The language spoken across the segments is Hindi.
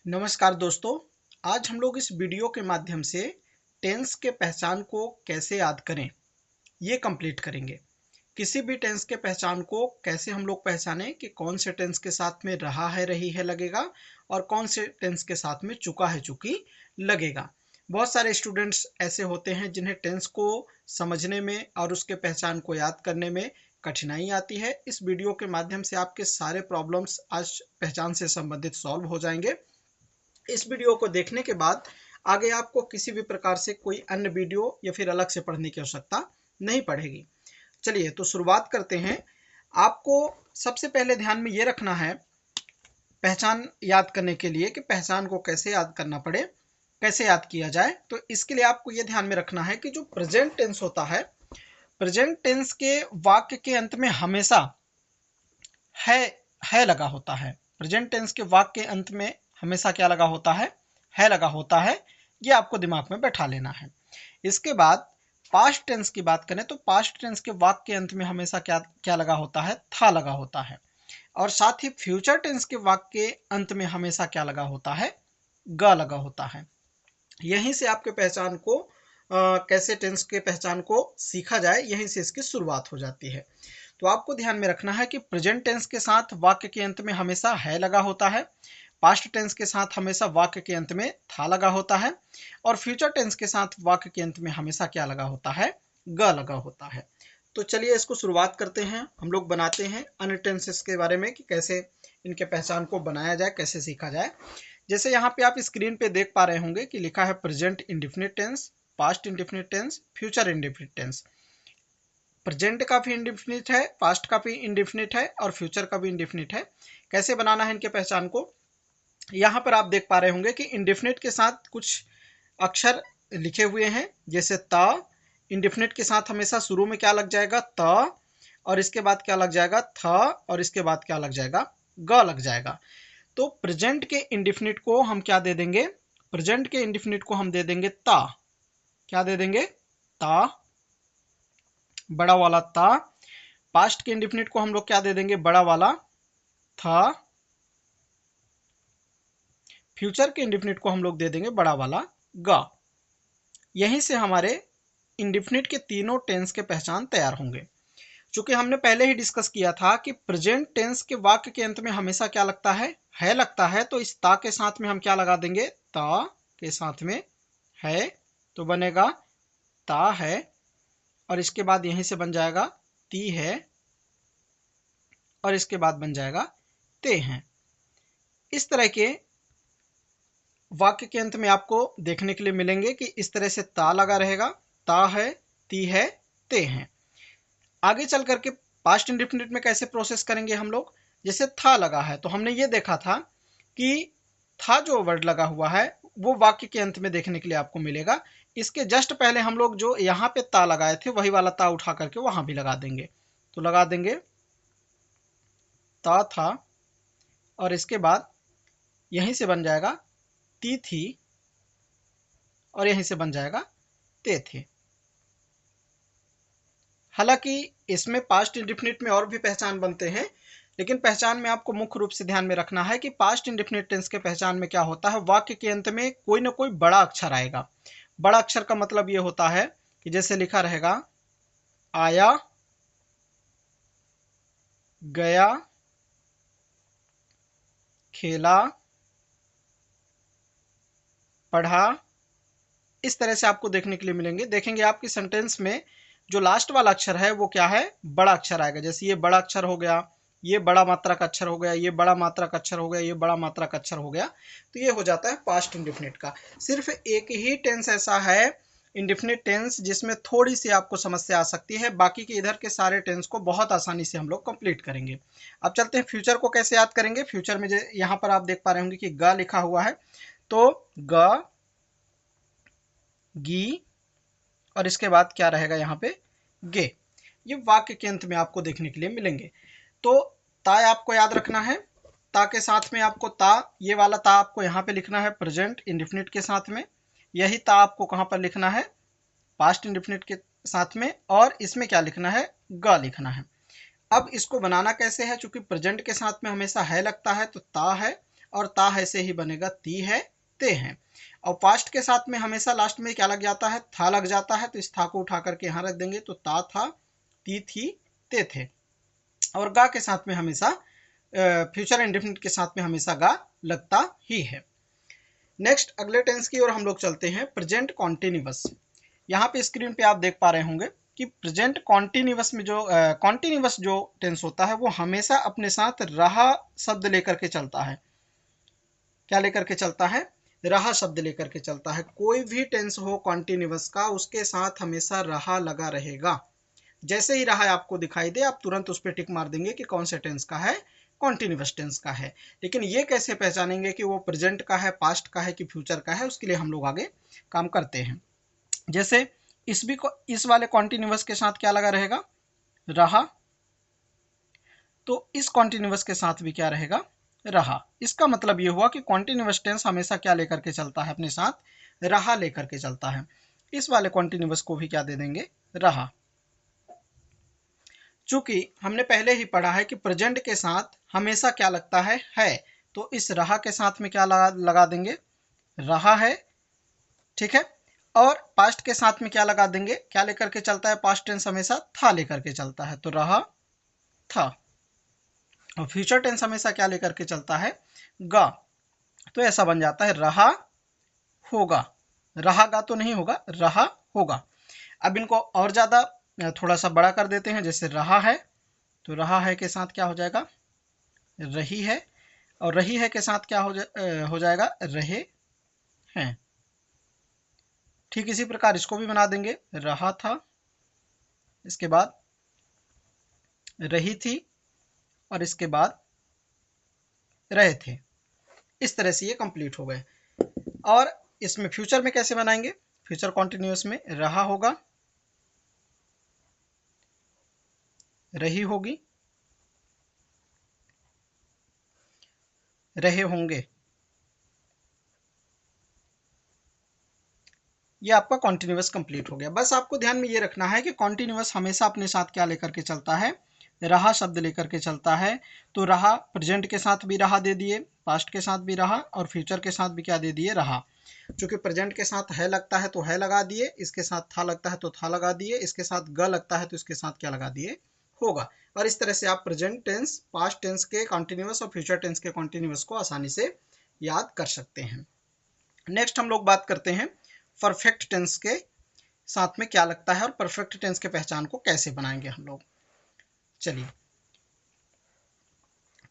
नमस्कार दोस्तों। आज हम लोग इस वीडियो के माध्यम से टेंस के पहचान को कैसे याद करें ये कंप्लीट करेंगे। किसी भी टेंस के पहचान को कैसे हम लोग पहचानें कि कौन से टेंस के साथ में रहा है रही है लगेगा और कौन से टेंस के साथ में चुका है चुकी लगेगा। बहुत सारे स्टूडेंट्स ऐसे होते हैं जिन्हें टेंस को समझने में और उसके पहचान को याद करने में कठिनाई आती है। इस वीडियो के माध्यम से आपके सारे प्रॉब्लम्स आज पहचान से संबंधित सॉल्व हो जाएंगे। इस वीडियो को देखने के बाद आगे आपको किसी भी प्रकार से कोई अन्य वीडियो या फिर अलग से पढ़ने की आवश्यकता नहीं पड़ेगी। चलिए तो शुरुआत करते हैं। आपको सबसे पहले ध्यान में ये रखना है पहचान याद करने के लिए कि पहचान को कैसे याद करना पड़े, कैसे याद किया जाए। तो इसके लिए आपको ये ध्यान में रखना है कि जो प्रेजेंट टेंस होता है, प्रेजेंट टेंस के वाक्य के अंत में हमेशा है लगा होता है। प्रेजेंट टेंस के वाक्य के अंत में हमेशा क्या लगा होता है लगा होता है। ये आपको दिमाग में बैठा लेना है। इसके बाद पास्ट टेंस की बात करें तो पास्ट टेंस के वाक्य के अंत में हमेशा क्या क्या लगा होता है, था लगा होता है। और साथ ही फ्यूचर टेंस के वाक्य के अंत में हमेशा क्या लगा होता है, ग लगा होता है। यहीं से आपके पहचान को कैसे टेंस के पहचान को सीखा जाए, यहीं से इसकी शुरुआत हो जाती है। तो आपको ध्यान में रखना है कि प्रेजेंट टेंस के साथ वाक्य के अंत में हमेशा है लगा होता है, पास्ट टेंस के साथ हमेशा वाक्य के अंत में था लगा होता है और फ्यूचर टेंस के साथ वाक्य के अंत में हमेशा क्या लगा होता है, ग लगा होता है। तो चलिए इसको शुरुआत करते हैं। हम लोग बनाते हैं अन्य टेंसेस के बारे में कि कैसे इनके पहचान को बनाया जाए, कैसे सीखा जाए। जैसे यहाँ पे आप स्क्रीन पे देख पा रहे होंगे कि लिखा है present indefinite tense, past indefinite tense, future indefinite tense. Present का भी इंडेफिनिट है, पास्ट का भी इंडेफिनिट है और फ्यूचर का भी इंडेफिनिट है। कैसे बनाना है इनके पहचान को, यहाँ पर आप देख पा रहे होंगे कि इंडेफिनिट के साथ कुछ अक्षर लिखे हुए हैं। जैसे त, इंडेफिनिट के साथ हमेशा शुरू में क्या लग जाएगा, त, और इसके बाद क्या लग जाएगा, थ, और इसके बाद क्या लग जाएगा, ग लग जाएगा। तो प्रेजेंट के इंडेफिनिट को हम क्या दे देंगे, प्रेजेंट के इंडेफिनिट को हम दे देंगे ता। क्या दे देंगे, ता, बड़ा वाला ता। पास्ट के इंडेफिनिट को हम लोग क्या दे देंगे, बड़ा वाला था। फ्यूचर के इंडेफिनिट को हम लोग दे देंगे बड़ा वाला ग। यहीं से हमारे इंडेफिनिट के तीनों टेंस के पहचान तैयार होंगे। चूंकि हमने पहले ही डिस्कस किया था कि प्रेजेंट टेंस के वाक्य के अंत में हमेशा क्या लगता है लगता है। तो इस ता के साथ में हम क्या लगा देंगे, ता के साथ में है, तो बनेगा ता है। और इसके बाद यहीं से बन जाएगा ती है और इसके बाद बन जाएगा ते हैं। इस तरह के वाक्य के अंत में आपको देखने के लिए मिलेंगे कि इस तरह से ता लगा रहेगा, ता है, ती है, ते हैं। आगे चल करके पास्ट इंडेफिनिट में कैसे प्रोसेस करेंगे हम लोग, जैसे था लगा है तो हमने ये देखा था कि था जो वर्ड लगा हुआ है वो वाक्य के अंत में देखने के लिए आपको मिलेगा। इसके जस्ट पहले हम लोग जो यहाँ पे ता लगाए थे वही वाला ता उठा करके वहां भी लगा देंगे। तो लगा देंगे ता था और इसके बाद यहीं से बन जाएगा ती थी और यहीं से बन जाएगा ते थे। हालांकि इसमें पास्ट इंडेफिनिट में और भी पहचान बनते हैं, लेकिन पहचान में आपको मुख्य रूप से ध्यान में रखना है कि पास्ट इंडेफिनिट टेंस के पहचान में क्या होता है, वाक्य के अंत में कोई ना कोई बड़ा अक्षर आएगा। बड़ा अक्षर का मतलब ये होता है कि जैसे लिखा रहेगा आया, गया, खेला, पढ़ा। इस तरह से आपको देखने के लिए मिलेंगे। देखेंगे आपकी सेंटेंस में जो लास्ट वाला अक्षर है वो क्या है, बड़ा अक्षर आएगा। जैसे ये बड़ा अक्षर हो गया, ये बड़ा मात्रा का अक्षर हो गया, ये बड़ा मात्रा का अक्षर हो गया, ये बड़ा मात्रा का अक्षर हो गया। तो ये हो जाता है पास्ट इंडेफिनिट का। सिर्फ एक ही टेंस ऐसा है इंडेफिनिट टेंस जिसमें थोड़ी सी आपको समस्या आ सकती है, बाकी के इधर के सारे टेंस को बहुत आसानी से हम लोग कंप्लीट करेंगे। अब चलते हैं फ्यूचर को कैसे याद करेंगे। फ्यूचर में यहाँ पर आप देख पा रहे होंगे कि ग लिखा हुआ है, तो ग, गी और इसके बाद क्या रहेगा यहाँ पे, गे। ये वाक्य के अंत में आपको देखने के लिए मिलेंगे। तो ता आपको याद रखना है, ता के साथ में आपको ता, ये वाला ता आपको यहाँ पे लिखना है प्रेजेंट इंडेफिनिट के साथ में। यही ता आपको कहाँ पर लिखना है, पास्ट इंडेफिनिट के साथ में। और इसमें क्या लिखना है, ग लिखना है। अब इसको बनाना कैसे है, चूंकि प्रेजेंट के साथ में हमेशा है लगता है तो ता है और ता है से ही बनेगा ती है, ते हैं। और पास्ट के साथ में हमेशा लास्ट में क्या लग जाता है, था लग जाता है, तो इस था को उठा करके यहाँ रख देंगे, तो ता था, ती थी, ते थे। और गा के साथ में हमेशा फ्यूचर इंडेफिनिट के साथ में हमेशा गा लगता ही है। नेक्स्ट अगले टेंस की ओर हम लोग चलते हैं, प्रेजेंट कॉन्टिन्यूअस। यहाँ पे स्क्रीन पे आप देख पा रहे होंगे कि प्रेजेंट कॉन्टिन्यूअस में जो कॉन्टिन्यूअस जो टेंस होता है वो हमेशा अपने साथ रहा शब्द लेकर के चलता है। क्या लेकर के चलता है, रहा शब्द लेकर के चलता है। कोई भी टेंस हो कॉन्टिन्यूअस का, उसके साथ हमेशा रहा लगा रहेगा। जैसे ही रहा आपको दिखाई दे, आप तुरंत उस पर टिक मार देंगे कि कौन से टेंस का है, कॉन्टिन्यूअस टेंस का है। लेकिन ये कैसे पहचानेंगे कि वो प्रेजेंट का है, पास्ट का है कि फ्यूचर का है, उसके लिए हम लोग आगे काम करते हैं। जैसे इस वाले कॉन्टिन्यूअस के साथ क्या लगा रहेगा, रहा, तो इस कॉन्टिन्यूअस के साथ भी क्या रहेगा, रहा। इसका मतलब ये हुआ कि कॉन्टिन्यूअस टेंस हमेशा क्या लेकर के चलता है, अपने साथ रहा लेकर के चलता है। इस वाले कॉन्टिन्यूअस को भी क्या दे देंगे, रहा। चूंकि हमने पहले ही पढ़ा है कि प्रेजेंट के साथ हमेशा क्या लगता है, तो इस रहा के साथ में क्या लगा देंगे, रहा है, ठीक है। और पास्ट के साथ में क्या लगा देंगे, क्या लेकर के चलता है, पास्ट टेंस हमेशा था लेकर के चलता है, तो रहा था। और फ्यूचर टेंस हमेशा क्या लेकर के चलता है, गा, तो ऐसा बन जाता है रहा होगा। रहागा तो नहीं होगा, रहा होगा। अब इनको और ज्यादा थोड़ा सा बड़ा कर देते हैं। जैसे रहा है, तो रहा है के साथ क्या हो जाएगा, रही है, और रही है के साथ क्या हो जाएगा, रहे हैं। ठीक इसी प्रकार इसको भी बना देंगे, रहा था, इसके बाद रही थी, और इसके बाद रहे थे। इस तरह से ये कंप्लीट हो गए। और इसमें फ्यूचर में कैसे बनाएंगे, फ्यूचर कॉन्टिन्यूअस में रहा होगा, रही होगी, रहे होंगे। ये आपका कॉन्टिन्यूअस कंप्लीट हो गया। बस आपको ध्यान में ये रखना है कि कॉन्टिन्यूअस हमेशा अपने साथ क्या लेकर के चलता है, रहा शब्द लेकर के चलता है। तो रहा प्रेजेंट के साथ भी रहा दे दिए, पास्ट के साथ भी रहा, और फ्यूचर के साथ भी क्या दे दिए, रहा। चूंकि प्रेजेंट के साथ है लगता है तो है लगा दिए, इसके साथ था लगता है तो था लगा दिए, इसके साथ ग लगता है तो इसके साथ क्या लगा दिए, होगा। और इस तरह से आप प्रेजेंट टेंस, पास्ट टेंस के कॉन्टिन्यूअस और फ्यूचर टेंस के कॉन्टिन्यूअस को आसानी से याद कर सकते हैं। नेक्स्ट हम लोग बात करते हैं परफेक्ट टेंस के साथ में क्या लगता है और परफेक्ट टेंस के पहचान को कैसे बनाएंगे हम लोग। चलिए,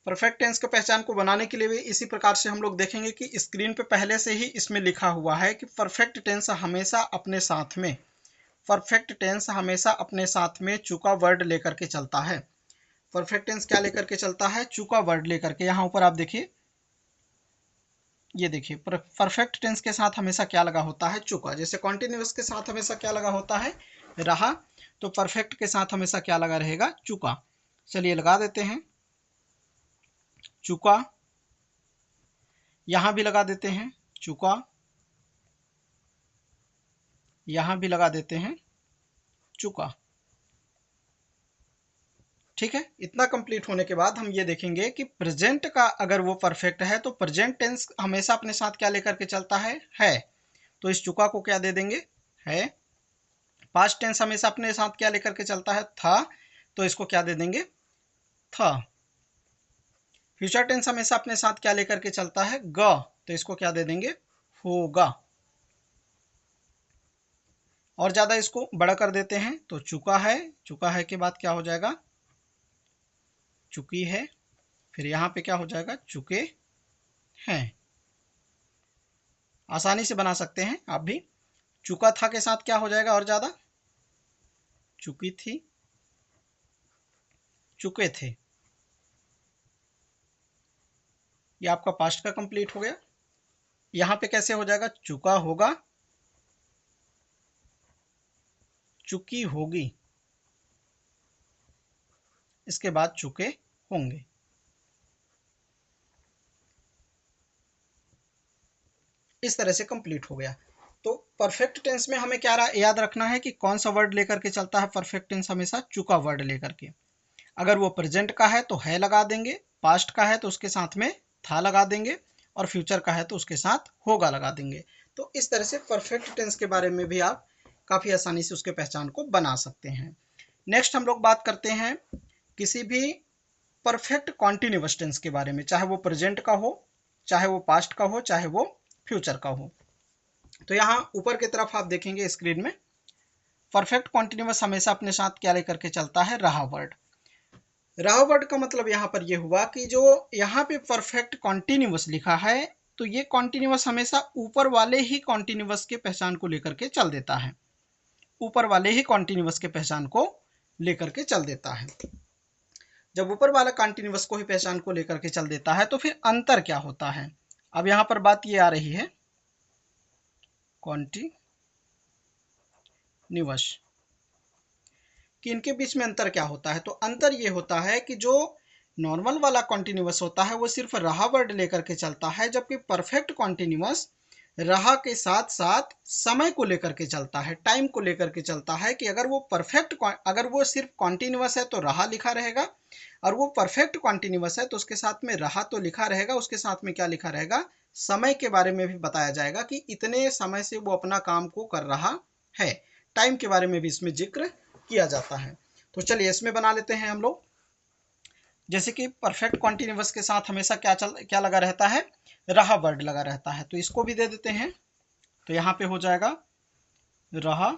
परफेक्ट टेंस के पहचान को बनाने के लिए भी इसी प्रकार से हम लोग देखेंगे कि स्क्रीन पे पहले से ही इसमें लिखा हुआ है कि परफेक्ट टेंस हमेशा अपने साथ में, परफेक्ट टेंस हमेशा अपने साथ में चुका वर्ड लेकर के चलता है। परफेक्ट टेंस क्या लेकर के चलता है, चुका वर्ड लेकर के। यहाँ ऊपर आप देखिए, ये देखिए परफेक्ट टेंस के साथ हमेशा क्या लगा होता है, चुका। जैसे कॉन्टिन्यूअस के साथ हमेशा क्या लगा होता है, रहा, तो परफेक्ट के साथ हमेशा क्या लगा रहेगा, चुका। चलिए लगा देते हैं, चुका। यहां भी लगा देते हैं, चुका। यहां भी लगा देते हैं, चुका। ठीक है। इतना कंप्लीट होने के बाद हम ये देखेंगे कि प्रेजेंट का अगर वो परफेक्ट है तो प्रेजेंट टेंस हमेशा अपने साथ क्या लेकर के चलता है। तो इस चुका को क्या दे देंगे, है। पास्ट टेंस हमेशा अपने साथ क्या लेकर के चलता है, था, तो इसको क्या दे देंगे, था। फ्यूचर टेंस हमेशा अपने साथ क्या लेकर के चलता है, ग, तो इसको क्या दे देंगे, होगा। और ज्यादा इसको बड़ा कर देते हैं, तो चुका है, चुका है के बाद क्या हो जाएगा, चुकी है, फिर यहां पे क्या हो जाएगा, चुके हैं। आसानी से बना सकते हैं आप भी। चुका था के साथ क्या हो जाएगा, और ज्यादा, चुकी थी, चुके थे। ये आपका पास्ट का कंप्लीट हो गया। यहां पे कैसे हो जाएगा, चुका होगा, चुकी होगी, इसके बाद चुके होंगे। इस तरह से कंप्लीट हो गया। तो परफेक्ट टेंस में हमें क्या याद रखना है कि कौन सा वर्ड लेकर के चलता है परफेक्ट टेंस, हमेशा चुका वर्ड लेकर के। अगर वो प्रेजेंट का है तो है लगा देंगे, पास्ट का है तो उसके साथ में था लगा देंगे, और फ्यूचर का है तो उसके साथ होगा लगा देंगे। तो इस तरह से परफेक्ट टेंस के बारे में भी आप काफ़ी आसानी से उसके पहचान को बना सकते हैं। नेक्स्ट हम लोग बात करते हैं किसी भी परफेक्ट कॉन्टिन्यूअस टेंस के बारे में, चाहे वो प्रेजेंट का हो, चाहे वो पास्ट का हो, चाहे वो फ्यूचर का हो। तो यहाँ ऊपर की तरफ आप देखेंगे स्क्रीन में, परफेक्ट कॉन्टिन्यूअस हमेशा अपने साथ क्या लेकर के चलता है, रहा वर्ड। रहा वर्ड का मतलब यहाँ पर ये हुआ कि जो यहाँ पे परफेक्ट कॉन्टिन्यूअस लिखा है तो ये कॉन्टिन्यूअस हमेशा ऊपर वाले ही कॉन्टिन्यूअस के पहचान को लेकर के चल देता है, ऊपर वाले ही कॉन्टिन्यूअस के पहचान को लेकर के चल देता है। जब ऊपर वाला कॉन्टिन्यूअस को ही पहचान को लेकर के चल देता है तो फिर अंतर क्या होता है। अब यहाँ पर बात ये आ रही है कॉन्टिन्यूअस कि इनके बीच में अंतर क्या होता है। तो अंतर ये होता है कि जो नॉर्मल वाला कॉन्टिन्यूअस होता है वो सिर्फ रहा वर्ड लेकर के चलता है, जबकि परफेक्ट कॉन्टिन्यूअस रहा के साथ साथ समय को लेकर के चलता है, टाइम को लेकर के चलता है कि अगर वो सिर्फ कॉन्टिन्यूअस है तो रहा लिखा रहेगा, और वो परफेक्ट कॉन्टिन्यूअस है तो उसके साथ में रहा तो लिखा रहेगा, उसके साथ में क्या लिखा रहेगा, समय के बारे में भी बताया जाएगा कि इतने समय से वो अपना काम को कर रहा है। टाइम के बारे में भी इसमें जिक्र किया जाता है। तो चलिए इसमें बना लेते हैं हम लोग। जैसे कि परफेक्ट कॉन्टिन्यूअस के साथ हमेशा क्या लगा रहता है, रहा वर्ड लगा रहता है, तो इसको भी दे देते हैं। तो यहाँ पे हो जाएगा रहा,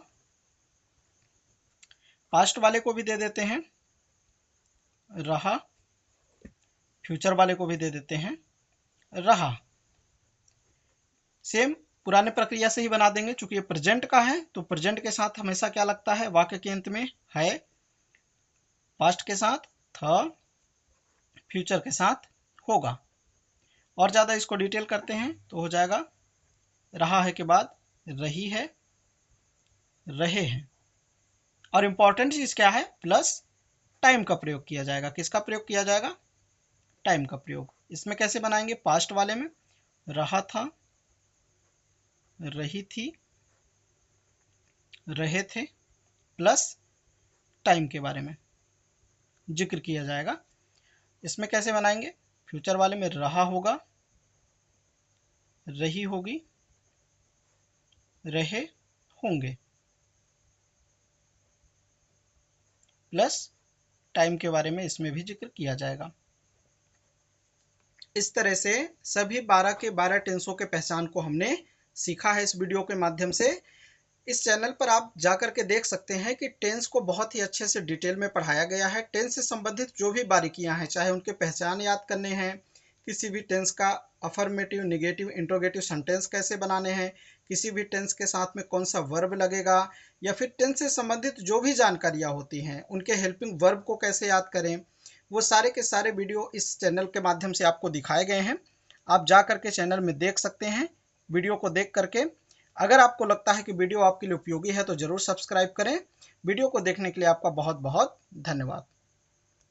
पास्ट वाले को भी दे देते हैं रहा, फ्यूचर वाले को भी दे देते हैं रहा। सेम पुराने प्रक्रिया से ही बना देंगे, चूंकि ये प्रेजेंट का है तो प्रेजेंट के साथ हमेशा क्या लगता है, वाक्य के अंत में है, पास्ट के साथ था, फ्यूचर के साथ होगा। और ज़्यादा इसको डिटेल करते हैं तो हो जाएगा रहा है के बाद रही है, रहे हैं। और इम्पॉर्टेंट चीज़ क्या है, प्लस टाइम का प्रयोग किया जाएगा। किसका प्रयोग किया जाएगा, टाइम का प्रयोग। इसमें कैसे बनाएंगे, पास्ट वाले में रहा था, रही थी, रहे थे, प्लस टाइम के बारे में जिक्र किया जाएगा। इसमें कैसे बनाएंगे, फ्यूचर वाले में रहा होगा, रही होगी, रहे होंगे, प्लस टाइम के बारे में इसमें भी जिक्र किया जाएगा। इस तरह से सभी 12 के 12 टेंसों के पहचान को हमने सीखा है इस वीडियो के माध्यम से। इस चैनल पर आप जाकर के देख सकते हैं कि टेंस को बहुत ही अच्छे से डिटेल में पढ़ाया गया है। टेंस से संबंधित जो भी बारीकियां हैं, चाहे उनके पहचान याद करने हैं, किसी भी टेंस का अफर्मेटिव, नेगेटिव, इंट्रोगेटिव सेंटेंस कैसे बनाने हैं, किसी भी टेंस के साथ में कौन सा वर्ब लगेगा, या फिर टेंस से संबंधित जो भी जानकारियाँ होती हैं उनके हेल्पिंग वर्ब को कैसे याद करें, वो सारे के सारे वीडियो इस चैनल के माध्यम से आपको दिखाए गए हैं। आप जा करके चैनल में देख सकते हैं। वीडियो को देख करके अगर आपको लगता है कि वीडियो आपके लिए उपयोगी है तो ज़रूर सब्सक्राइब करें। वीडियो को देखने के लिए आपका बहुत बहुत धन्यवाद।